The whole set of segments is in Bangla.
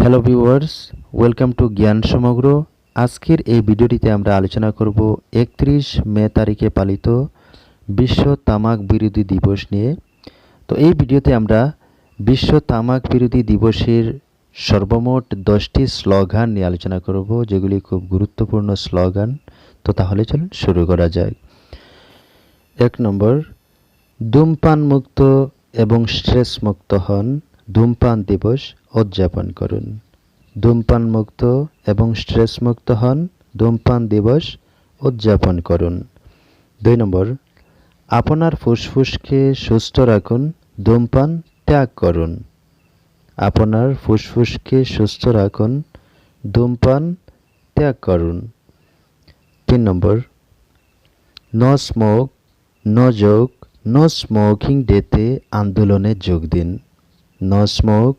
হ্যালো ভিউয়ার্স, ওয়েলকাম টু জ্ঞান সমগ্র। আজকের এই ভিডিওটিতে আমরা আলোচনা করব 31 মে তারিখে পালিত বিশ্ব তামাক বিরোধী দিবস নিয়ে। তো এই ভিডিওতে আমরা বিশ্ব তামাক বিরোধী দিবসের সর্বমোট 10টি স্লোগান নিয়ে আলোচনা করব, যেগুলি খুব গুরুত্বপূর্ণ স্লোগান। তো তাহলে চলুন শুরু করা যায়। 1 নম্বর, ধূমপান মুক্ত এবং স্ট্রেস মুক্ত হন, ধূমপান দিবস উদযাপন করুন। ধূমপান মুক্ত এবং স্ট্রেস মুক্ত হন, ধূমপান দিবস উদযাপন করুন। 2 নম্বর, আপনার ফুসফুসকে সুস্থ রাখুন, ধূমপান ত্যাগ করুন। আপনার ফুসফুসকে সুস্থ রাখুন, ধূমপান ত্যাগ করুন। 3 number, no smoke no joke no smoking ডেতে আন্দোলনে যোগ দিন। No smoke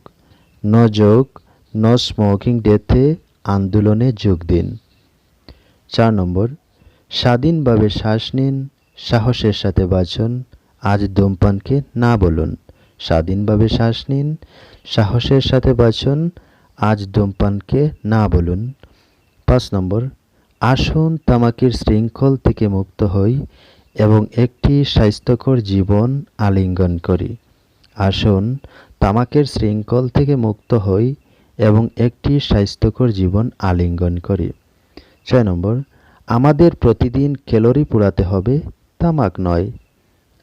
no joke no smoking ডেতে আন্দোলনে যোগ দিন। 4 নম্বর, স্বাধীনভাবে শ্বাস নিন, সাহসের সাথে বাঁচুন, আজ ধূমপানকে না বলুন। স্বাধীনভাবে শ্বাস নিন, সাহসের সাথে বাঁচুন, আজ ধূমপানকে না বলুন। 5 নম্বর, আসুন তামাকের শৃঙ্খল থেকে মুক্ত হই এবং একটি স্বাস্থ্যকর জীবন আলিঙ্গন করি। আসুন তামাকের শৃঙ্খল থেকে মুক্ত হই এবং একটি স্বাস্থ্যকর জীবন আলিঙ্গন করি। 6 নম্বর, আমাদের প্রতিদিন ক্যালোরি পোড়াতে হবে, তামাক নয়।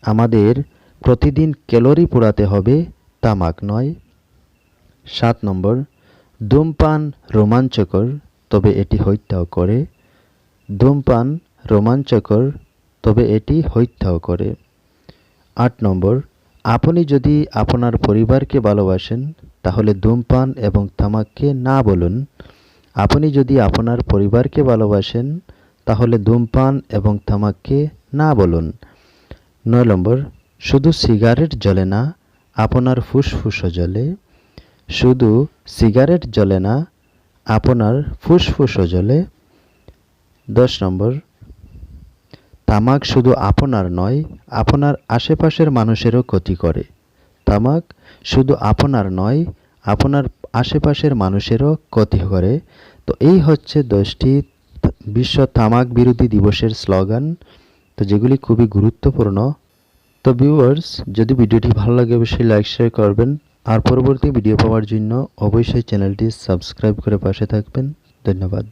আমাদের প্রতিদিন ক্যালোরি পোড়াতে হবে, তামাক নয়। 7 নম্বর, ধূমপান রোমাঞ্চকর, তবে এটি হত্যাও করে। ধূমপান রোমাঞ্চকর, তবে এটি হত্যাও করে। 8 নম্বর, আপনি যদি আপনার পরিবারকে ভালোবাসেন তাহলে ধূমপান এবং তামাককে না বলুন। আপনি যদি আপনার পরিবারকে ভালোবাসেন তাহলে ধূমপান এবং তামাককে না বলুন। 9 নম্বর, শুধু সিগারেট জ্বলে না, আপনার ফুসফুসও জ্বলে। শুধু সিগারেট জ্বলে না, আপনার ফুসফুসও জ্বলে। 10 নম্বর, তামাক শুধু আপনার নয়, আপনার আশেপাশের মানুষেরও ক্ষতি করে। তামাক শুধু আপনার নয়, আপনার আশেপাশের মানুষেরও ক্ষতি করে। তো এই হচ্ছে 10টি বিশ্ব তামাক বিরোধী দিবসের স্লোগান, তো যেগুলি খুবই গুরুত্বপূর্ণ। তো ভিউয়ার্স, যদি ভিডিওটি ভালো লাগে অবশ্যই লাইক শেয়ার করবেন, আর পরবর্তী ভিডিও পাওয়ার জন্য অবশ্যই চ্যানেলটি সাবস্ক্রাইব করে পাশে থাকবেন। ধন্যবাদ।